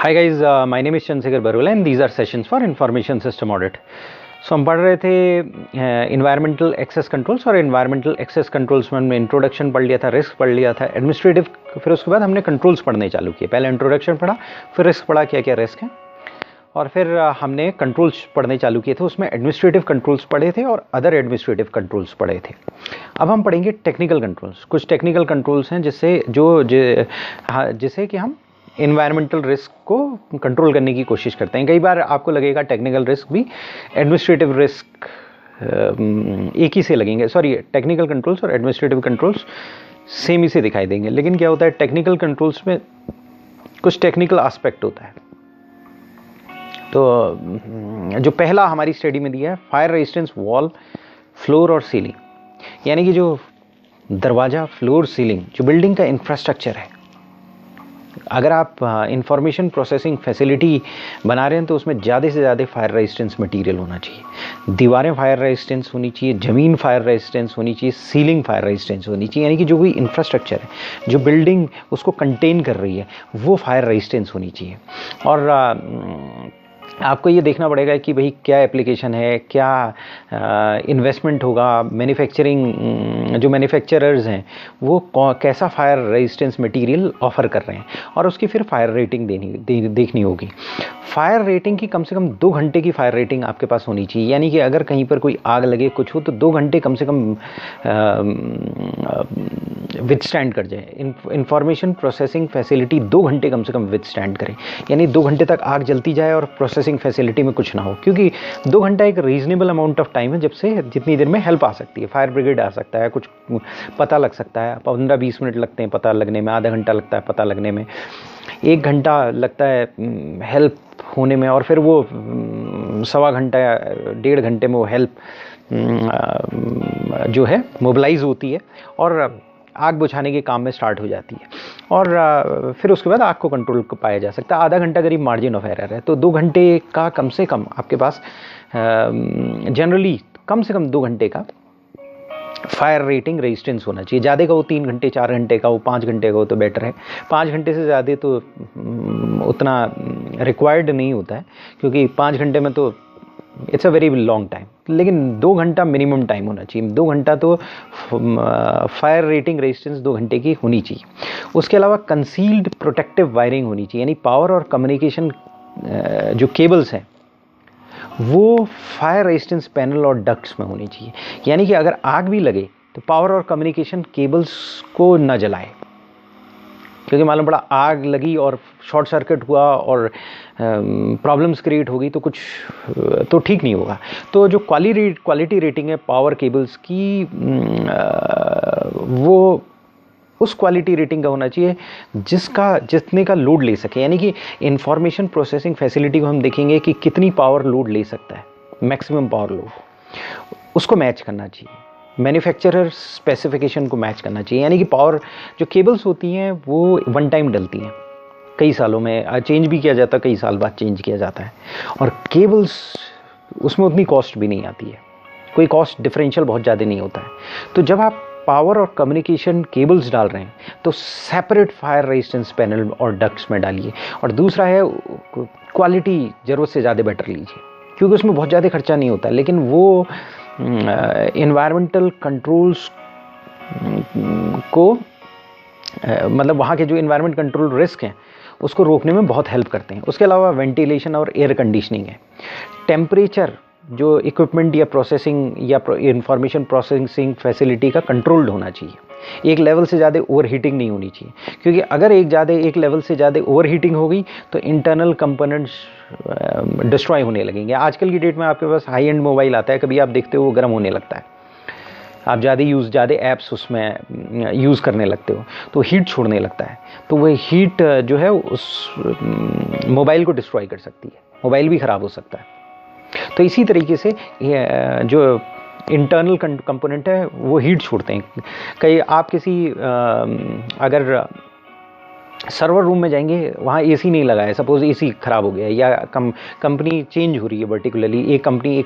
Hi guys, my name is Chandrasekhar Barula and these are sessions for information system audit. So हम पढ़ रहे थे environmental access controls और environmental access controls में हमने introduction पढ़ लिया था, रिस्क पढ़ लिया था, एडमिनिस्ट्रेटिव, फिर उसके बाद हमने कंट्रोल्स पढ़ने चालू किए। पहले इंट्रोडक्शन पढ़ा, फिर रिस्क पढ़ा, क्या क्या रिस्क है, और फिर हमने कंट्रोल्स पढ़ने चालू किए थे। उसमें एडमिनिस्ट्रेटिव कंट्रोल्स पढ़े थे और अदर एडमिनिस्ट्रेटिव कंट्रोल्स पढ़े थे। अब हम पढ़ेंगे टेक्निकल कंट्रोल्स। कुछ टेक्निकल कंट्रोल्स हैं जिससे कि हम इन्वायरमेंटल रिस्क को कंट्रोल करने की कोशिश करते हैं। कई बार आपको लगेगा टेक्निकल रिस्क भी एडमिनिस्ट्रेटिव रिस्क एक ही से लगेंगे, सॉरी, टेक्निकल कंट्रोल्स और एडमिनिस्ट्रेटिव कंट्रोल्स सेम ही से दिखाई देंगे। लेकिन क्या होता है, टेक्निकल कंट्रोल्स में कुछ टेक्निकल एस्पेक्ट होता है। तो जो पहला हमारी स्टडी में दिया है, फायर रेजिस्टेंस वॉल, फ्लोर और सीलिंग, यानी कि जो दरवाज़ा, फ्लोर, सीलिंग, जो बिल्डिंग का इंफ्रास्ट्रक्चर है, अगर आप इंफॉर्मेशन प्रोसेसिंग फैसिलिटी बना रहे हैं तो उसमें ज़्यादा से ज़्यादा फायर रेजिस्टेंस मटेरियल होना चाहिए। दीवारें फायर रेजिस्टेंस होनी चाहिए, ज़मीन फायर रेजिस्टेंस होनी चाहिए, सीलिंग फायर रेजिस्टेंस होनी चाहिए, यानी कि जो भी इंफ्रास्ट्रक्चर है, जो बिल्डिंग उसको कंटेन कर रही है, वो फायर रेजिस्टेंस होनी चाहिए। और आपको ये देखना पड़ेगा कि भाई क्या एप्लीकेशन है, क्या इन्वेस्टमेंट होगा, मैन्युफैक्चरिंग, जो मैन्युफैक्चरर्स हैं वो कैसा फायर रेजिस्टेंस मटेरियल ऑफ़र कर रहे हैं, और उसकी फिर फायर रेटिंग देखनी होगी। फायर रेटिंग की कम से कम 2 घंटे की फायर रेटिंग आपके पास होनी चाहिए, यानी कि अगर कहीं पर कोई आग लगे, कुछ हो, तो 2 घंटे कम से कम विथस्टैंड कर जाए। इंफॉर्मेशन प्रोसेसिंग फैसिलिटी 2 घंटे कम से कम विथस्टैंड करें, यानी 2 घंटे तक आग जलती जाए और प्रोसेसिंग फैसिलिटी में कुछ ना हो, क्योंकि 2 घंटा एक रीजनेबल अमाउंट ऑफ टाइम है जब से जितनी देर में हेल्प आ सकती है। फायर ब्रिगेड आ सकता है, कुछ पता लग सकता है, 15-20 मिनट लगते हैं पता लगने में, आधा घंटा लगता है पता लगने में, 1 घंटा लगता है हेल्प होने में, और फिर वो 1.25 घंटा या 1.5 घंटे में वो हेल्प जो है मोबिलाइज होती है और आग बुझाने के काम में स्टार्ट हो जाती है, और फिर उसके बाद आग को कंट्रोल पाया जा सकता है। आधा घंटा करीब मार्जिन ऑफ एरर है, तो 2 घंटे का कम से कम आपके पास जनरली कम से कम 2 घंटे का फायर रेटिंग रेजिस्टेंस होना चाहिए। ज़्यादा का हो 3 घंटे, 4 घंटे का हो, 5 घंटे का हो तो बेटर है। 5 घंटे से ज़्यादा तो उतना रिक्वायर्ड नहीं होता है, क्योंकि 5 घंटे में तो it's a very long time, लेकिन 2 घंटा मिनिमम टाइम होना चाहिए। 2 घंटा तो फायर रेटिंग रेजिस्टेंस 2 घंटे की होनी चाहिए। उसके अलावा कंसील्ड प्रोटेक्टिव वायरिंग होनी चाहिए, यानी पावर और कम्युनिकेशन जो केबल्स हैं वो फायर रेजिस्टेंस पैनल और डक्ट्स में होनी चाहिए, यानी कि अगर आग भी लगे तो पावर और कम्युनिकेशन केबल्स को न जलाए, क्योंकि मालूम पड़ा आग लगी और शॉर्ट सर्किट हुआ और प्रॉब्लम्स क्रिएट हो गई तो कुछ तो ठीक नहीं होगा। तो जो क्वालिटी रेटिंग है पावर केबल्स की, वो उस क्वालिटी रेटिंग का होना चाहिए जितने का लोड ले सके, यानी कि इंफॉर्मेशन प्रोसेसिंग फैसिलिटी को हम देखेंगे कि कितनी पावर लोड ले सकता है, मैक्सिमम पावर लोड, उसको मैच करना चाहिए, मैन्युफैक्चरर स्पेसिफिकेशन को मैच करना चाहिए। यानी कि पावर जो केबल्स होती हैं वो 1 टाइम डलती हैं, कई सालों में चेंज भी किया जाता है, कई साल बाद चेंज किया जाता है, और केबल्स उसमें उतनी कॉस्ट भी नहीं आती है, कोई कॉस्ट डिफरेंशियल बहुत ज़्यादा नहीं होता है। तो जब आप पावर और कम्युनिकेशन केबल्स डाल रहे हैं तो सेपरेट फायर रेजिस्टेंस पैनल और डक्ट्स में डालिए। और दूसरा है क्वालिटी ज़रूरत से ज़्यादा बेटर लीजिए, क्योंकि उसमें बहुत ज़्यादा खर्चा नहीं होता, लेकिन वो इन्वायरमेंटल कंट्रोल्स को मतलब वहाँ के जो इन्वायरमेंट कंट्रोल रिस्क हैं उसको रोकने में बहुत हेल्प करते हैं। उसके अलावा वेंटिलेशन और एयर कंडीशनिंग है। टेम्परेचर जो इक्विपमेंट या प्रोसेसिंग या इंफॉर्मेशन प्रोसेसिंग फैसिलिटी का कंट्रोल्ड होना चाहिए, एक लेवल से ज़्यादा ओवर हीटिंग नहीं होनी चाहिए, क्योंकि अगर एक लेवल से ज़्यादा ओवर हीटिंग हो गई तो इंटरनल कंपोनेंट्स डिस्ट्रॉय होने लगेंगे। आजकल की डेट में आपके पास हाई एंड मोबाइल आता है, कभी आप देखते हो वो गर्म होने लगता है, आप ज़्यादा ऐप्स उसमें यूज़ करने लगते हो तो हीट छोड़ने लगता है, तो वह हीट जो है उस मोबाइल को डिस्ट्रॉय कर सकती है, मोबाइल भी ख़राब हो सकता है। तो इसी तरीके से जो इंटरनल कंपोनेंट है वो हीट छोड़ते हैं। कई आप किसी अगर सर्वर रूम में जाएंगे, वहाँ एसी नहीं लगा है, सपोज एसी ख़राब हो गया है, या कंपनी चेंज हो रही है, पर्टिकुलरली एक कंपनी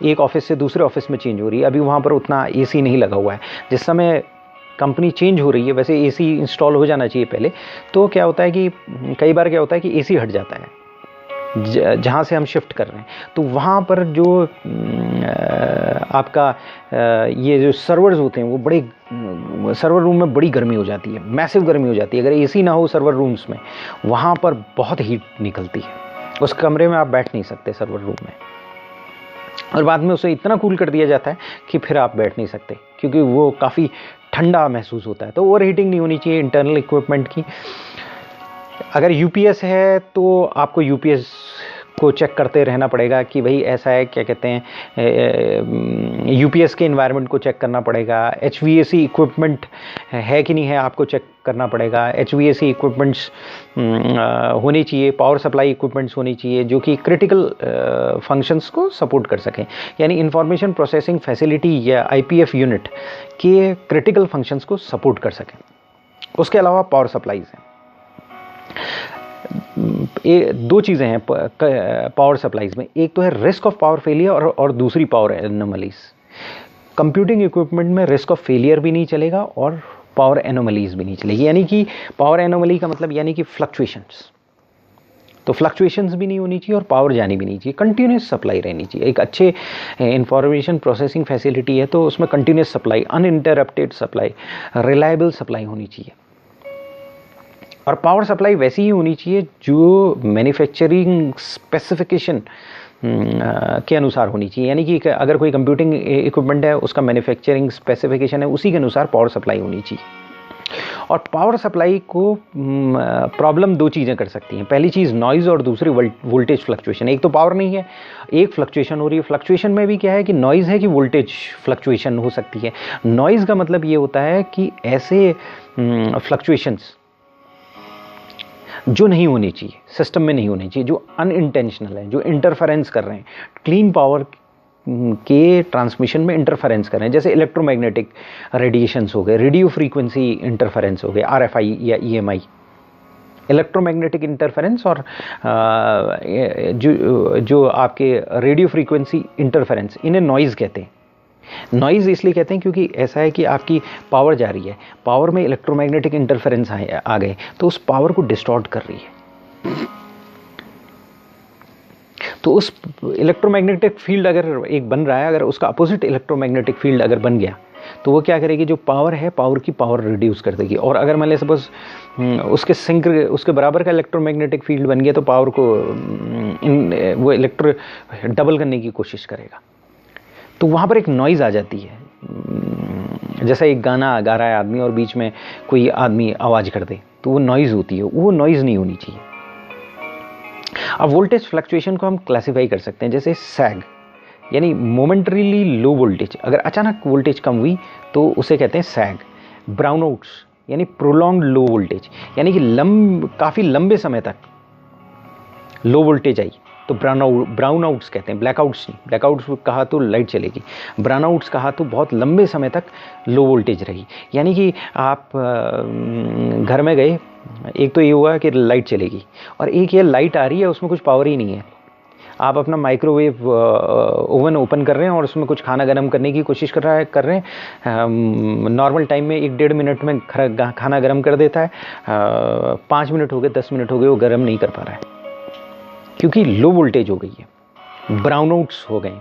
एक ऑफिस से दूसरे ऑफिस में चेंज हो रही है, अभी वहाँ पर उतना एसी नहीं लगा हुआ है, जिस समय कंपनी चेंज हो रही है, वैसे एसी इंस्टॉल हो जाना चाहिए पहले, तो क्या होता है कि कई बार क्या होता है कि एसी हट जाता है जहाँ से हम शिफ्ट कर रहे हैं, तो वहाँ पर जो आपका ये जो सर्वर्स होते हैं वो बड़े सर्वर रूम में बड़ी गर्मी हो जाती है, मैसिव गर्मी हो जाती है। अगर एसी ना हो सर्वर रूम्स में, वहाँ पर बहुत हीट निकलती है, उस कमरे में आप बैठ नहीं सकते सर्वर रूम में, और बाद में उसे इतना कूल कर दिया जाता है कि फिर आप बैठ नहीं सकते क्योंकि वो काफ़ी ठंडा महसूस होता है। तो ओवर हीटिंग नहीं होनी चाहिए इंटरनल इक्विपमेंट की। अगर यूपीएस है तो आपको यूपीएस को चेक करते रहना पड़ेगा कि भाई ऐसा है, क्या कहते हैं, यूपीएस के एनवायरनमेंट को चेक करना पड़ेगा। एचवीएसी इक्विपमेंट है कि नहीं है आपको चेक करना पड़ेगा। एचवीएसी इक्विपमेंट्स होने चाहिए, पावर सप्लाई इक्विपमेंट्स होनी चाहिए जो कि क्रिटिकल फंक्शंस को सपोर्ट कर सकें, यानी इंफॉर्मेशन प्रोसेसिंग फैसिलिटी या आईपीएफ यूनिट के क्रिटिकल फंक्शंस को सपोर्ट कर सकें। उसके अलावा पावर सप्लाईज हैं, दो चीज़ें हैं पावर सप्लाईज में, एक तो है रिस्क ऑफ पावर फेलियर और दूसरी पावर एनोमलीज। कंप्यूटिंग इक्विपमेंट में रिस्क ऑफ फेलियर भी नहीं चलेगा और पावर एनोमलीज भी नहीं चलेगी। यानी कि पावर एनोमली का मतलब यानी कि फ्लक्चुएशंस, तो फ्लक्चुएशंस भी नहीं होनी चाहिए और पावर जानी भी नहीं चाहिए, कंटिन्यूस सप्लाई रहनी चाहिए। एक अच्छे इंफॉर्मेशन प्रोसेसिंग फैसिलिटी है तो उसमें continuous supply, uninterrupted supply, reliable supply होनी चाहिए। और पावर सप्लाई वैसी ही होनी चाहिए जो मैन्युफैक्चरिंग स्पेसिफिकेशन के अनुसार होनी चाहिए, यानी कि अगर कोई कंप्यूटिंग इक्विपमेंट है उसका मैन्युफैक्चरिंग स्पेसिफिकेशन है उसी के अनुसार पावर सप्लाई होनी चाहिए। और पावर सप्लाई को प्रॉब्लम दो चीज़ें कर सकती हैं, पहली चीज़ नॉइज़ और दूसरी वोल्टेज फ्लक्चुएशन। एक तो पावर नहीं है, एक फ्लक्चुएशन हो रही है। फ्लक्चुएशन में भी क्या है कि नॉइज़ है कि वोल्टेज फ्लक्चुएशन हो सकती है। नॉइज़ का मतलब ये होता है कि ऐसे फ्लक्चुएशंस जो नहीं होनी चाहिए, सिस्टम में नहीं होनी चाहिए, जो अनइंटेंशनल है, जो इंटरफेरेंस कर रहे हैं, क्लीन पावर के ट्रांसमिशन में इंटरफेरेंस कर रहे हैं, जैसे इलेक्ट्रोमैग्नेटिक रेडिएशंस हो गए, रेडियो फ्रीक्वेंसी इंटरफेरेंस हो गए, आरएफआई या ईएमआई, इलेक्ट्रोमैग्नेटिक इंटरफेरेंस और जो आपके रेडियो फ्रीक्वेंसी इंटरफेरेंस, इन्हें नॉइज़ कहते हैं। नॉइज़ इसलिए कहते हैं क्योंकि ऐसा है कि आपकी पावर जा रही है, पावर में इलेक्ट्रोमैग्नेटिक इंटरफेरेंस आ गए तो उस पावर को डिस्टॉर्ट कर रही है। तो उस इलेक्ट्रोमैग्नेटिक फील्ड अगर एक बन रहा है, अगर उसका अपोजिट इलेक्ट्रोमैग्नेटिक फील्ड अगर बन गया तो वो क्या करेगी, जो पावर है पावर की पावर रिड्यूस कर देगी। और अगर मान लें सपोज उसके बराबर का इलेक्ट्रोमैग्नेटिक फील्ड बन गया तो पावर को वो डबल करने की कोशिश करेगा, तो वहाँ पर एक नॉइज़ आ जाती है। जैसा एक गाना गा रहा है आदमी और बीच में कोई आदमी आवाज़ कर दे तो वो नॉइज़ होती है, वो नॉइज़ नहीं होनी चाहिए। अब वोल्टेज फ्लक्चुएशन को हम क्लासिफाई कर सकते हैं जैसे सैग, यानी मोमेंटरीली लो वोल्टेज, अगर अचानक वोल्टेज कम हुई तो उसे कहते हैं सैग। ब्राउनआउट्स यानी प्रोलॉन्ग्ड लो वोल्टेज, यानी कि काफ़ी लंबे समय तक लो वोल्टेज आई तो ब्राउनआउट्स कहते हैं, ब्लैकआउट्स नहीं। ब्लैकआउट्स कहा तो लाइट चलेगी, ब्राउनआउट्स कहा तो बहुत लंबे समय तक लो वोल्टेज रही। यानी कि आप घर में गए, एक तो ये हुआ कि लाइट चलेगी, और एक ये लाइट आ रही है उसमें कुछ पावर ही नहीं है। आप अपना माइक्रोवेव ओवन ओपन कर रहे हैं और उसमें कुछ खाना गर्म करने की कोशिश कर रहे हैं। नॉर्मल टाइम में 1-1.5 मिनट में खाना गर्म कर देता है, 5 मिनट हो गए, 10 मिनट हो गए, वो गर्म नहीं कर पा रहा है क्योंकि लो वोल्टेज हो गई है, ब्राउनआउट्स हो गए।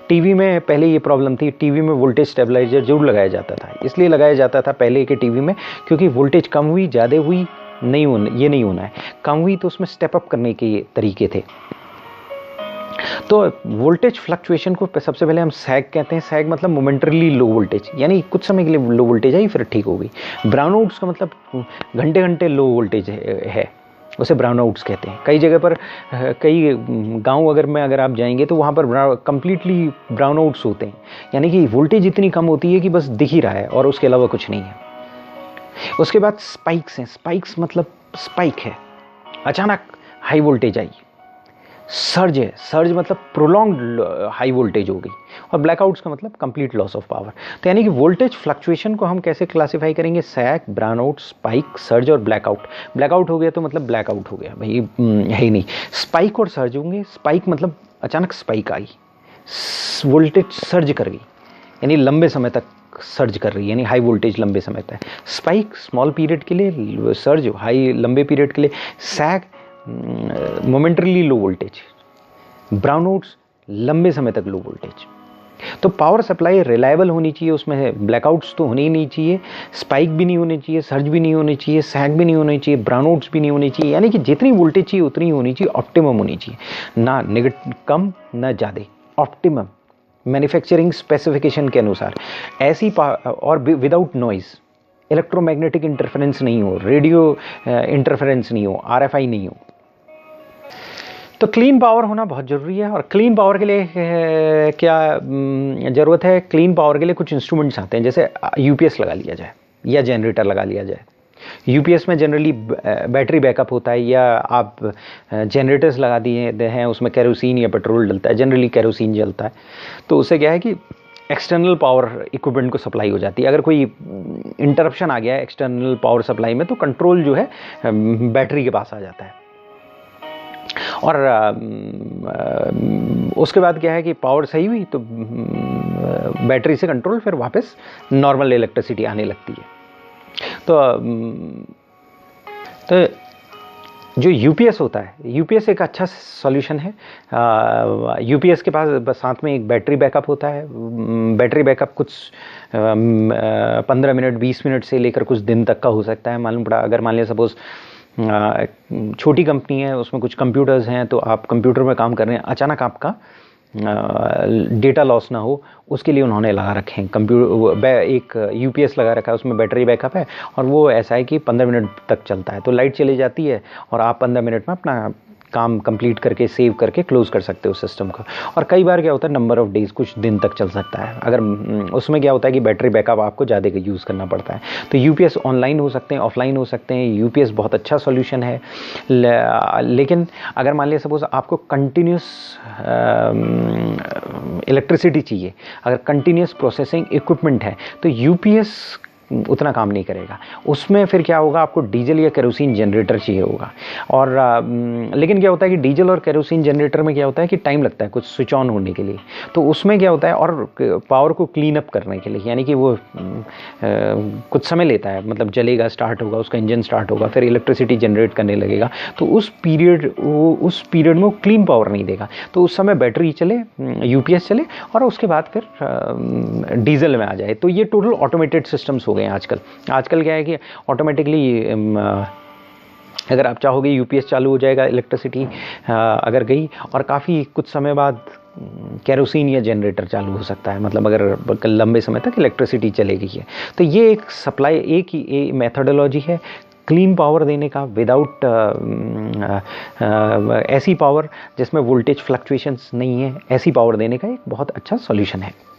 टीवी में पहले ये प्रॉब्लम थी, टीवी में वोल्टेज स्टेबलाइजर जरूर लगाया जाता था, इसलिए लगाया जाता था पहले के टीवी में क्योंकि वोल्टेज कम हुई, ज़्यादा हुई, ये नहीं होना है, कम हुई तो उसमें स्टेप अप करने के तरीके थे। तो वोल्टेज फ्लक्चुएशन को सबसे पहले हम सैग कहते हैं। सैग मतलब मोमेंटरीली लो वोल्टेज, यानी कुछ समय के लिए लो वोल्टेज आई फिर ठीक हो गई। ब्राउनआउट्स का मतलब घंटे घंटे लो वोल्टेज है, उसे ब्राउनआउट्स कहते हैं। कई जगह पर, कई गांव अगर आप जाएंगे तो वहाँ पर कंप्लीटली ब्राउनआउट्स होते हैं, यानी कि वोल्टेज इतनी कम होती है कि बस दिख ही रहा है और उसके अलावा कुछ नहीं है। उसके बाद स्पाइक्स हैं। स्पाइक्स मतलब स्पाइक है, अचानक हाई वोल्टेज आई। सर्ज है, सर्ज मतलब प्रोलॉन्ग्ड हाई वोल्टेज हो गई। और ब्लैकआउट्स का मतलब कंप्लीट लॉस ऑफ पावर। तो यानी कि वोल्टेज फ्लक्चुएशन को हम कैसे क्लासिफाई करेंगे, सैग, ब्राउनआउट, स्पाइक, सर्ज और ब्लैकआउट। ब्लैकआउट हो गया तो मतलब ब्लैकआउट हो गया भाई, है ही नहीं। स्पाइक और सर्ज होंगे। स्पाइक मतलब अचानक स्पाइक आई, वोल्टेज सर्ज कर गई, यानी लंबे समय तक सर्ज कर रही है, यानी हाई वोल्टेज लंबे समय तक। स्पाइक स्मॉल पीरियड के लिए, सर्ज हाई लंबे पीरियड के लिए। सैग मोमेंटरीली लो वोल्टेज। ब्राउनआउट्स लंबे समय तक लो वोल्टेज। तो पावर सप्लाई रिलायबल होनी चाहिए, उसमें ब्लैकआउट्स तो होने ही नहीं चाहिए, स्पाइक भी नहीं होनी चाहिए, सर्ज भी नहीं होनी चाहिए, सैग भी नहीं होनी चाहिए, ब्राउनआउट्स भी नहीं होनी चाहिए, यानी कि जितनी वोल्टेज चाहिए उतनी ही होनी चाहिए, ऑप्टिमम होनी चाहिए, ना नेगेटिव कम ना ज़्यादा, ऑप्टिमम मैन्युफैक्चरिंग स्पेसिफिकेशन के अनुसार ऐसी और विदाउट नॉइज, इलेक्ट्रोमैग्नेटिक इंटरफेरेंस नहीं हो, रेडियो इंटरफेरेंस नहीं हो, आरएफआई नहीं हो। तो क्लीन पावर होना बहुत ज़रूरी है। और क्लीन पावर के लिए क्या ज़रूरत है? क्लीन पावर के लिए कुछ इंस्ट्रूमेंट्स आते हैं, जैसे यूपीएस लगा लिया जाए या जनरेटर लगा लिया जाए। यूपीएस में जनरली बैटरी बैकअप होता है, या आप जनरेटर्स लगा दिए हैं, उसमें केरोसिन या पेट्रोल डलता है, जनरली केरोसिन जलता है। तो उससे क्या है कि एक्सटर्नल पावर इक्विपमेंट को सप्लाई हो जाती है। अगर कोई इंटरप्शन आ गया है एक्सटर्नल पावर सप्लाई में, तो कंट्रोल जो है बैटरी के पास आ जाता है। और उसके बाद क्या है कि पावर सही हुई तो बैटरी से कंट्रोल फिर वापस नॉर्मल इलेक्ट्रिसिटी आने लगती है। तो जो यूपीएस होता है, यूपीएस एक अच्छा सॉल्यूशन है। यूपीएस के पास साथ में एक बैटरी बैकअप होता है। बैटरी बैकअप कुछ 15 मिनट 20 मिनट से लेकर कुछ दिन तक का हो सकता है, मालूम पड़ा। अगर मान लिया सपोज़ छोटी कंपनी है, उसमें कुछ कंप्यूटर्स हैं, तो आप कंप्यूटर में काम कर रहे हैं, अचानक आपका डेटा लॉस ना हो, उसके लिए उन्होंने लगा रखे हैं एक यूपीएस लगा रखा है, उसमें बैटरी बैकअप है, और वो ऐसा है कि 15 मिनट तक चलता है। तो लाइट चली जाती है और आप 15 मिनट में अपना काम कंप्लीट करके सेव करके क्लोज कर सकते हो सिस्टम को। और कई बार क्या होता है, नंबर ऑफ डेज, कुछ दिन तक चल सकता है। अगर उसमें क्या होता है कि बैटरी बैकअप आपको ज़्यादा का यूज़ करना पड़ता है। तो यूपीएस ऑनलाइन हो सकते हैं, ऑफलाइन हो सकते हैं। यूपीएस बहुत अच्छा सॉल्यूशन है। लेकिन अगर मान लिया सपोज आपको कंटिन्यूस इलेक्ट्रिसिटी चाहिए, अगर कंटिन्यूस प्रोसेसिंग इक्विपमेंट है, तो यूपीएस उतना काम नहीं करेगा। उसमें फिर क्या होगा, आपको डीजल या केरोसिन जनरेटर चाहिए होगा। और लेकिन क्या होता है कि डीजल और केरोसिन जनरेटर में क्या होता है कि टाइम लगता है कुछ स्विच ऑन होने के लिए। तो उसमें क्या होता है, और पावर को क्लीन अप करने के लिए, यानी कि वो कुछ समय लेता है, मतलब जलेगा, स्टार्ट होगा, उसका इंजन स्टार्ट होगा, फिर इलेक्ट्रिसिटी जनरेट करने लगेगा। तो उस पीरियड में वो क्लीन पावर नहीं देगा। तो उस समय बैटरी चले, यूपीएस चले, और उसके बाद फिर डीजल में आ जाए। तो ये टोटल ऑटोमेटेड सिस्टम्स हो गए हैं आजकल क्या है कि ऑटोमेटिकली अगर आप चाहोगे यूपीएस चालू हो जाएगा, इलेक्ट्रिसिटी अगर गई, और काफ़ी कुछ समय बाद केरोसिन या जनरेटर चालू हो सकता है, मतलब अगर लंबे समय तक इलेक्ट्रिसिटी चलेगी है। तो ये एक सप्लाई, एक ही मेथोडोलॉजी है क्लीन पावर देने का, विदाउट ऐसी पावर जिसमें वोल्टेज फ्लक्चुएशंस नहीं है, ऐसी पावर देने का एक बहुत अच्छा सॉल्यूशन है।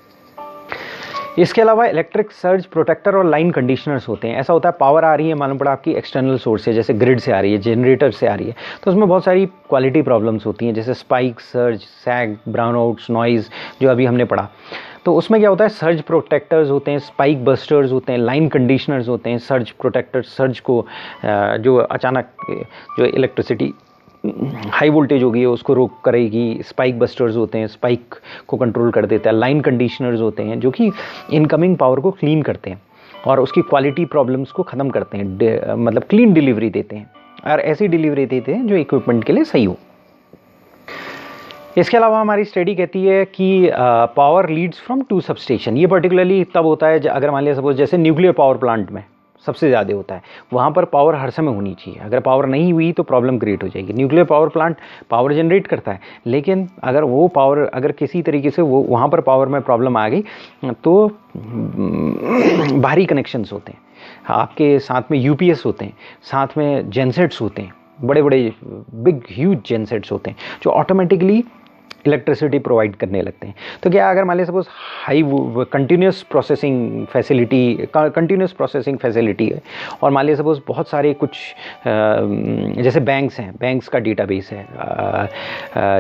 इसके अलावा इलेक्ट्रिक सर्ज प्रोटेक्टर और लाइन कंडीशनर्स होते हैं। ऐसा होता है पावर आ रही है, मालूम पड़ा आपकी एक्सटर्नल सोर्स से, जैसे ग्रिड से आ रही है, जनरेटर से आ रही है, तो उसमें बहुत सारी क्वालिटी प्रॉब्लम्स होती हैं, जैसे स्पाइक, सर्ज, सैग, ब्राउनआउट्स, नॉइज़, जो अभी हमने पढ़ा। तो उसमें क्या होता है, सर्ज प्रोटेक्टर्स होते हैं, स्पाइक बस्टर्स होते हैं, लाइन कंडीशनर्स होते हैं। सर्ज प्रोटेक्टर्स सर्ज को जो अचानक जो इलेक्ट्रिसिटी हाई वोल्टेज होगी उसको रोक करेगी। स्पाइक बस्टर्स होते हैं, स्पाइक को कंट्रोल कर देता है। लाइन कंडीशनर्स होते हैं जो कि इनकमिंग पावर को क्लीन करते हैं और उसकी क्वालिटी प्रॉब्लम्स को ख़त्म करते हैं, मतलब क्लीन डिलीवरी देते हैं, और ऐसी डिलीवरी देते हैं जो इक्विपमेंट के लिए सही हो। इसके अलावा हमारी स्टडी कहती है कि power leads from to substation. ये पर्टिकुलरली तब होता है अगर मान लिया सपोज जैसे न्यूक्लियर पावर प्लांट में सबसे ज़्यादा होता है, वहाँ पर पावर हर समय होनी चाहिए। अगर पावर नहीं हुई तो प्रॉब्लम क्रिएट हो जाएगी। Nuclear power plant power generate करता है, लेकिन अगर वो पावर अगर किसी तरीके से वो वहाँ पर पावर में प्रॉब्लम आ गई तो भारी कनेक्शंस होते हैं, आपके साथ में यूपीएस होते हैं, साथ में जेनसेट्स होते हैं, बड़े बड़े बिग ह्यूज जेनसेट्स होते हैं जो ऑटोमेटिकली इलेक्ट्रिसिटी प्रोवाइड करने लगते हैं। तो क्या अगर मान लिया suppose high continuous processing facility है, और मान लिया सपोज बहुत सारे कुछ जैसे बैंक्स हैं, बैंक्स का डेटाबेस है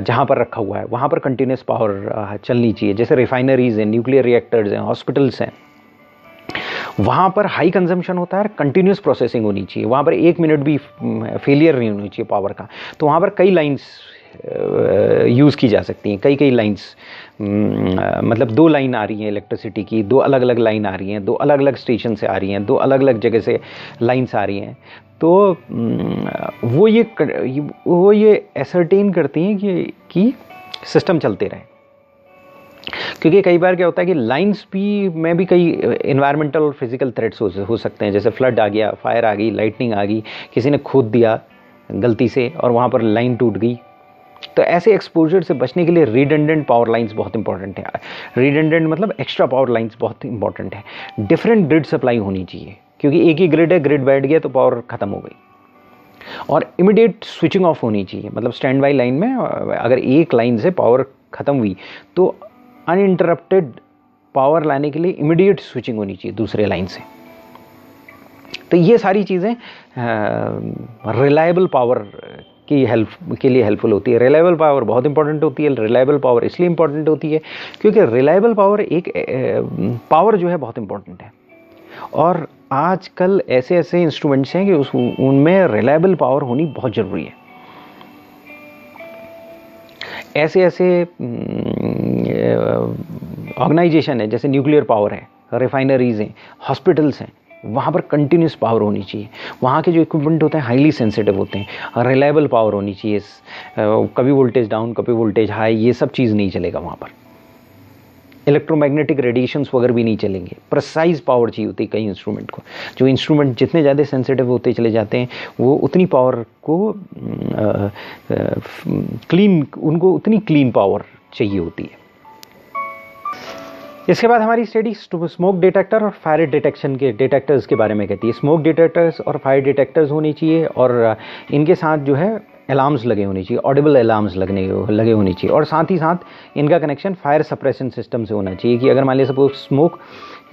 जहाँ पर रखा हुआ है, वहाँ पर कंटिन्यूस पावर चलनी चाहिए। जैसे रिफाइनरीज हैं, न्यूक्लियर रिएक्टर्स हैं, हॉस्पिटल्स हैं, वहाँ पर हाई कंजम्पशन होता है, कंटिन्यूस प्रोसेसिंग होनी चाहिए, वहाँ पर 1 मिनट भी फेलियर नहीं होनी चाहिए पावर का। तो वहाँ पर कई लाइन्स यूज़ की जा सकती हैं। कई कई लाइंस, मतलब 2 लाइन आ रही हैं इलेक्ट्रिसिटी की, 2 अलग अलग लाइन आ रही हैं, 2 अलग अलग स्टेशन से आ रही हैं, 2 अलग अलग जगह से लाइंस आ रही हैं। तो वो ये एसर्टेन करती हैं कि सिस्टम चलते रहें। क्योंकि कई बार क्या होता है कि लाइंस में भी कई इन्वायरमेंटल और फिजिकल थ्रेट्स हो सकते हैं, जैसे फ्लड आ गया, फायर आ गई, लाइटनिंग आ गई, किसी ने खोद दिया गलती से और वहाँ पर लाइन टूट गई। तो ऐसे एक्सपोजर से बचने के लिए रिडंडेंट पावर लाइंस बहुत इंपॉर्टेंट है। रिडंडेंट मतलब एक्स्ट्रा पावर लाइंस बहुत इंपॉर्टेंट है। डिफरेंट ग्रिड सप्लाई होनी चाहिए, क्योंकि एक ही ग्रिड है, ग्रिड बैठ गया तो पावर खत्म हो गई। और इमीडिएट स्विचिंग ऑफ होनी चाहिए, मतलब स्टैंड बाई लाइन में अगर एक लाइन से पावर खत्म हुई तो अनइंटरप्टेड पावर लाने के लिए इमीडिएट स्विचिंग होनी चाहिए दूसरे लाइन से। तो ये सारी चीज़ें रिलायबल पावर की हेल्प के लिए हेल्पफुल होती है। रिलायबल पावर बहुत इंपॉर्टेंट होती है। रिलायबल पावर इसलिए इंपॉर्टेंट होती है क्योंकि रिलायबल पावर पावर जो है बहुत इंपॉर्टेंट है। और आजकल ऐसे ऐसे इंस्ट्रूमेंट्स हैं कि उनमें रिलायबल पावर होनी बहुत ज़रूरी है। ऐसे ऐसे ऑर्गेनाइजेशन है, जैसे न्यूक्लियर पावर है, रिफाइनरीज हैं, हॉस्पिटल्स हैं, वहाँ पर कंटिन्यूस पावर होनी चाहिए। वहाँ के जो इक्विपमेंट होते हैं हाईली सेंसिटिव होते हैं, रिलायबल पावर होनी चाहिए। कभी वोल्टेज डाउन, कभी वोल्टेज हाई, ये सब चीज़ नहीं चलेगा वहाँ पर। इलेक्ट्रोमैग्नेटिक रेडिएशंस वगैरह भी नहीं चलेंगे। प्रिसाइज पावर चाहिए होती है कई इंस्ट्रूमेंट को। जो इंस्ट्रूमेंट जितने ज़्यादा सेंसिटिव होते चले जाते हैं, वो उतनी पावर को उनको उतनी क्लीन पावर चाहिए होती है। इसके बाद हमारी स्टडी स्मोक डिटेक्टर और फायर डिटेक्शन के डिटेक्टर्स के बारे में कहती है। स्मोक डिटेक्टर्स और फायर डिटेक्टर्स होनी चाहिए और इनके साथ जो है अलार्म्स लगे होने चाहिए, ऑडिबल अलार्म्स लगे होने चाहिए। और साथ ही साथ इनका कनेक्शन फायर सप्रेशन सिस्टम से होना चाहिए कि अगर मान लीजिए सपोज स्मोक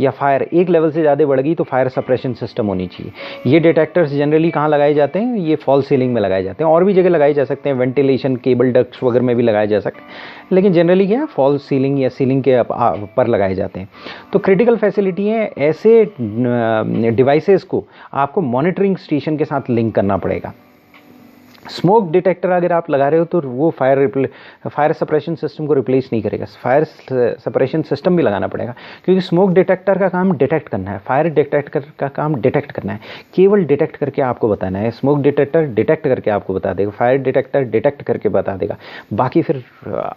या फायर एक लेवल से ज़्यादा बढ़ गई तो फायर सप्रेशन सिस्टम होनी चाहिए। ये डिटेक्टर्स जनरली कहाँ लगाए जाते हैं? ये फॉल सीलिंग में लगाए जाते हैं, और भी जगह लगाए जा सकते हैं, वेंटिलेशन केबल डक्ट्स वगैरह में भी लगाए जा सकते हैं, लेकिन जनरली क्या है, फॉल सीलिंग या सीलिंग के पर लगाए जाते हैं। तो क्रिटिकल फैसिलिटी है, ऐसे डिवाइसेस को आपको मॉनिटरिंग स्टेशन के साथ लिंक करना पड़ेगा। स्मोक डिटेक्टर अगर आप लगा रहे हो तो वो फायर सप्रेशन सिस्टम को रिप्लेस नहीं करेगा। फायर सप्रेशन सिस्टम भी लगाना पड़ेगा, क्योंकि स्मोक डिटेक्टर का काम डिटेक्ट करना है, फायर डिटेक्टर का काम डिटेक्ट करना है। केवल डिटेक्ट करके आपको बताना है। स्मोक डिटेक्टर डिटेक्ट करके आपको बता देगा, फायर डिटेक्टर डिटेक्ट करके बता देगा, बाकी फिर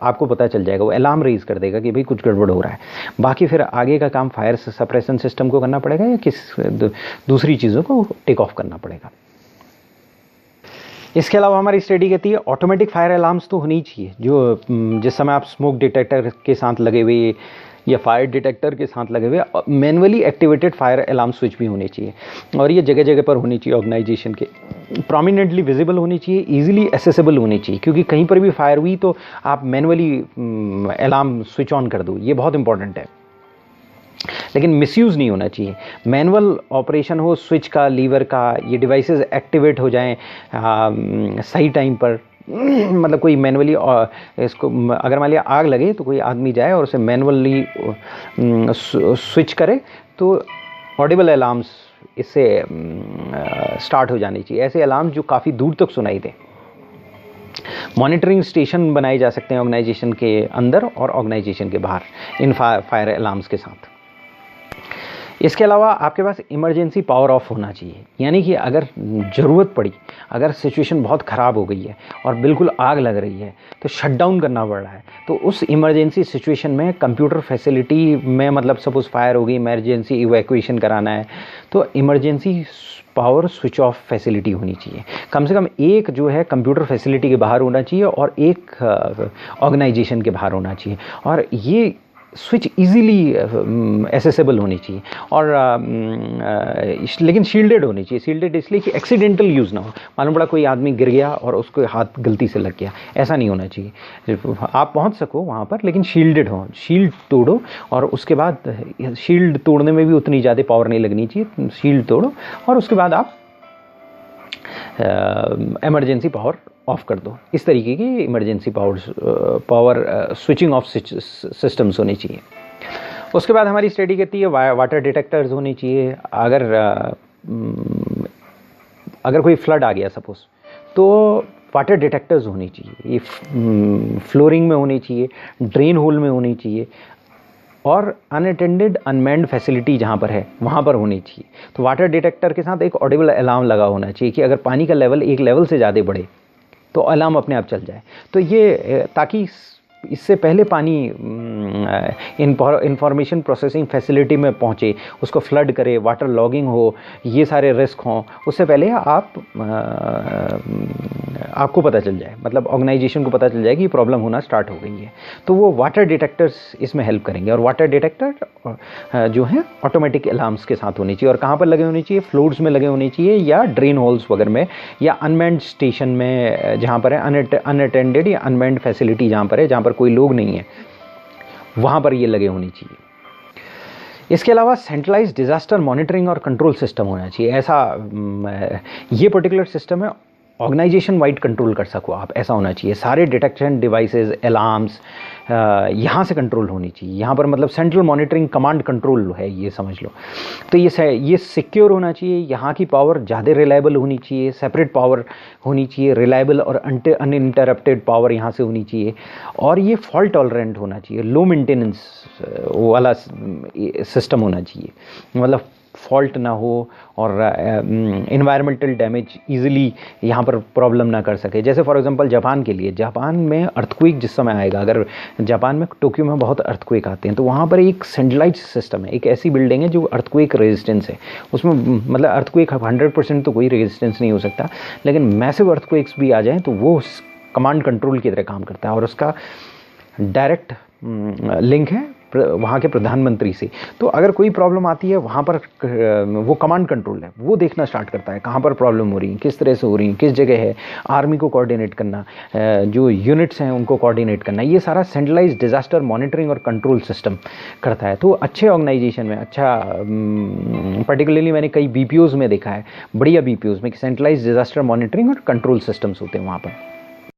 आपको पता चल जाएगा, वो अलार्म रेज कर देगा कि भाई कुछ गड़बड़ हो रहा है। बाकी फिर आगे का काम फायर सप्रेशन सिस्टम को करना पड़ेगा या किस दूसरी चीज़ों को टेक ऑफ करना पड़ेगा। इसके अलावा हमारी स्टडी कहती है ऑटोमेटिक फायर अलार्म्स तो होनी चाहिए, जो जिस समय आप स्मोक डिटेक्टर के साथ लगे हुए या फायर डिटेक्टर के साथ लगे हुए manually activated fire alarm switch भी होने चाहिए, और ये जगह जगह पर होनी चाहिए ऑर्गेनाइजेशन के, प्रोमिनेंटली विजिबल होनी चाहिए, इजीली एक्सेसिबल होनी चाहिए, क्योंकि कहीं पर भी फायर हुई तो आप मैनुअली अलार्म स्विच ऑन कर दो, ये बहुत इंपॉर्टेंट है। लेकिन मिसयूज़ नहीं होना चाहिए। मैनुअल ऑपरेशन हो स्विच का, लीवर का, ये डिवाइसेस एक्टिवेट हो जाएं सही टाइम पर। मतलब कोई मैनुअली इसको अगर मान लिया आग लगे तो कोई आदमी जाए और उसे मैनुअली स्विच करे तो ऑडिबल अलार्म्स इससे स्टार्ट हो जानी चाहिए। ऐसे अलार्म जो काफ़ी दूर तक सुनाई दे। मॉनिटरिंग स्टेशन बनाए जा सकते हैं ऑर्गेनाइजेशन के अंदर और ऑर्गेनाइजेशन के बाहर इन फायर अलार्म्स के साथ। इसके अलावा आपके पास इमरजेंसी पावर ऑफ होना चाहिए, यानी कि अगर ज़रूरत पड़ी, अगर सिचुएशन बहुत ख़राब हो गई है और बिल्कुल आग लग रही है तो शट डाउन करना पड़ रहा है, तो उस इमरजेंसी सिचुएशन में कंप्यूटर फैसिलिटी में, मतलब सपोज़ फायर हो गई, इमरजेंसी इवैक्यूएशन कराना है, तो emergency power switch off facility होनी चाहिए। कम से कम एक जो है कंप्यूटर फैसिलिटी के बाहर होना चाहिए और एक ऑर्गेनाइजेशन के बाहर होना चाहिए, और ये स्विच इजीली एक्सेसिबल होनी चाहिए और लेकिन शील्डेड होनी चाहिए। शील्डेड इसलिए कि एक्सीडेंटल यूज़ ना हो, मालूम पड़ा कोई आदमी गिर गया और उसको हाथ गलती से लग गया, ऐसा नहीं होना चाहिए। आप पहुंच सको वहाँ पर, लेकिन शील्डेड हो, शील्ड तोड़ो, और उसके बाद शील्ड तोड़ने में भी उतनी ज़्यादा पावर नहीं लगनी चाहिए, शील्ड तोड़ो और उसके बाद आप इमरजेंसी पावर ऑफ कर दो। इस तरीके की emergency power switching off systems होनी चाहिए। उसके बाद हमारी स्टडी कहती है वाटर डिटेक्टर्स होनी चाहिए। अगर कोई फ्लड आ गया सपोज, तो वाटर डिटेक्टर्स होनी चाहिए, ये फ्लोरिंग में होनी चाहिए, ड्रेन होल में होनी चाहिए, और अनअटेंडेड अनमैन्ड फैसिलिटी जहाँ पर है वहाँ पर होनी चाहिए। तो वाटर डिटेक्टर के साथ एक ऑडिबल अलार्म लगा होना चाहिए कि अगर पानी का लेवल एक लेवल से ज़्यादा बढ़े तो अलार्म अपने आप चल जाए। तो ये ताकि इससे पहले पानी इंफॉर्मेशन प्रोसेसिंग फैसिलिटी में पहुँचे, उसको फ्लड करे, वाटर लॉगिंग हो, ये सारे रिस्क हों, उससे पहले आपको पता चल जाए, मतलब ऑर्गेनाइजेशन को पता चल जाए कि प्रॉब्लम होना स्टार्ट हो गई है। तो वो वाटर डिटेक्टर्स इसमें हेल्प करेंगे। और वाटर डिटेक्टर जो है ऑटोमेटिक अलार्म्स के साथ होनी चाहिए। और कहाँ पर लगे होने चाहिए? फ्लोर्स में लगे होने चाहिए, या ड्रेन होल्स वगैरह में, या अनमैन्ड स्टेशन में जहाँ पर है, अनअटेंडेड या अनमैन्ड फैसिलिटी जहाँ पर है, जहाँ पर कोई लोग नहीं है, वहाँ पर ये लगे होने चाहिए। इसके अलावा सेंट्रलाइज्ड डिजास्टर मॉनिटरिंग और कंट्रोल सिस्टम होना चाहिए। ऐसा ये पर्टिकुलर सिस्टम है ऑर्गेनाइजेशन वाइड कंट्रोल कर सको आप, ऐसा होना चाहिए। सारे डिटेक्शन डिवाइसेस, अलार्म्स यहाँ से कंट्रोल होनी चाहिए। यहाँ पर मतलब सेंट्रल मॉनिटरिंग कमांड कंट्रोल है, ये समझ लो। तो ये सिक्योर होना चाहिए। यहाँ की पावर ज़्यादा रिलायबल होनी चाहिए, सेपरेट पावर होनी चाहिए, रिलायबल और अनइंटरप्टेड पावर यहाँ से होनी चाहिए। और ये फॉल्ट टॉलरेंट होना चाहिए, लो मेंटेनेंस वाला सिस्टम होना चाहिए, मतलब फॉल्ट ना हो और इन्वायरमेंटल डैमेज ईजिली यहाँ पर प्रॉब्लम ना कर सके। जैसे फॉर एग्जांपल जापान के लिए, जापान में अर्थक्वेक जिस समय आएगा, अगर जापान में टोक्यो में बहुत अर्थक्वेक आते हैं, तो वहाँ पर एक सेंट्रलाइज्ड सिस्टम है, एक ऐसी बिल्डिंग है जो अर्थक्वेक रेजिस्टेंस है। उसमें मतलब अर्थक्वेक 100% तो कोई रेजिस्टेंस नहीं हो सकता, लेकिन मैसिव अर्थक्वेक्स भी आ जाएँ तो वो कमांड कंट्रोल की तरह काम करता है। और उसका डायरेक्ट लिंक है वहाँ के प्रधानमंत्री से। तो अगर कोई प्रॉब्लम आती है वहाँ पर वो कमांड कंट्रोल है, वो देखना स्टार्ट करता है कहाँ पर प्रॉब्लम हो रही है, किस तरह से हो रही है, किस जगह है। आर्मी को कोऑर्डिनेट करना, जो यूनिट्स हैं उनको कोऑर्डिनेट करना, ये सारा सेंट्रलाइज्ड डिजास्टर मॉनिटरिंग और कंट्रोल सिस्टम करता है। तो अच्छे ऑर्गेनाइजेशन में, अच्छा पर्टिकुलरली मैंने कई BPOs में देखा है, बढ़िया BPOs में, कि सेंट्रलाइज्ड डिजास्टर मॉनिटरिंग और कंट्रोल सिस्टम्स होते हैं वहाँ पर।